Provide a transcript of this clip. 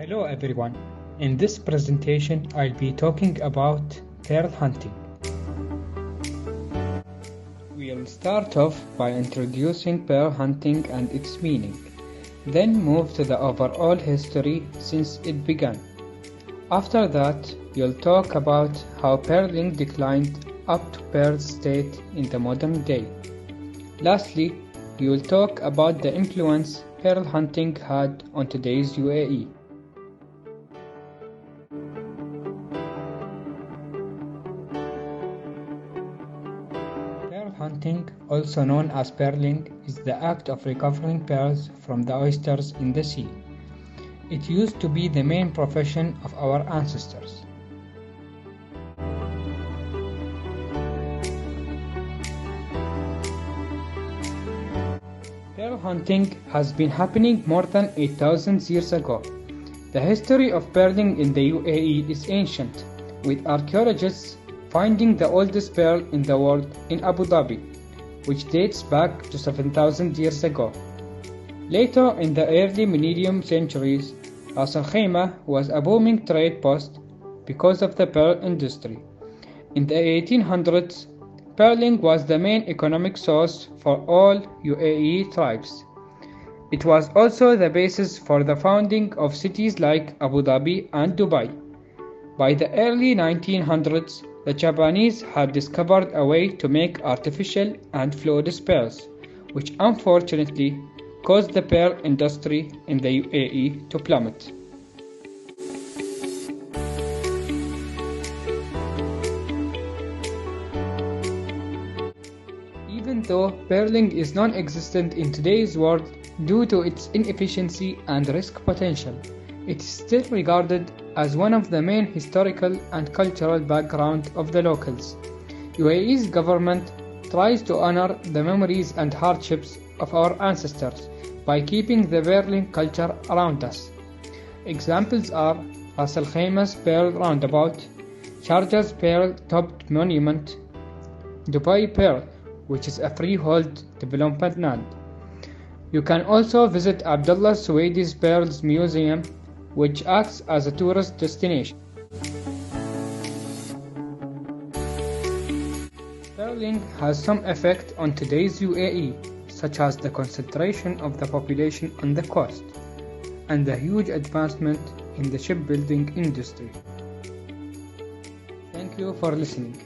Hello everyone. In this presentation, I'll be talking about pearl hunting. We'll start off by introducing pearl hunting and its meaning, then move to the overall history since it began. After that, we'll talk about how pearling declined up to pearl state in the modern day. Lastly, we will talk about the influence pearl hunting had on today's UAE. Pearl hunting, also known as pearling, is the act of recovering pearls from the oysters in the sea. It used to be the main profession of our ancestors. Pearl hunting has been happening more than 8,000 years ago. The history of pearling in the UAE is ancient, with archaeologists finding the oldest pearl in the world in Abu Dhabi, which dates back to 7,000 years ago. Later in the early millennium centuries, Ras Al Khaimah was a booming trade post because of the pearl industry. In the 1800s, pearling was the main economic source for all UAE tribes. It was also the basis for the founding of cities like Abu Dhabi and Dubai. By the early 1900s, the Japanese had discovered a way to make artificial and fluorous pearls, which unfortunately caused the pearl industry in the UAE to plummet. Even though pearling is non-existent in today's world due to its inefficiency and risk potential, it is still regarded as one of the main historical and cultural background of the locals. UAE's government tries to honor the memories and hardships of our ancestors by keeping the pearling culture around us. Examples are Ras Al Khaimah's Pearl Roundabout, Sharjah's Pearl-topped monument, Dubai Pearl, which is a freehold development land. You can also visit Abdullah Suwaidi's Pearls Museum, which acts as a tourist destination. Pearling has some effect on today's UAE, such as the concentration of the population on the coast, and the huge advancement in the shipbuilding industry. Thank you for listening.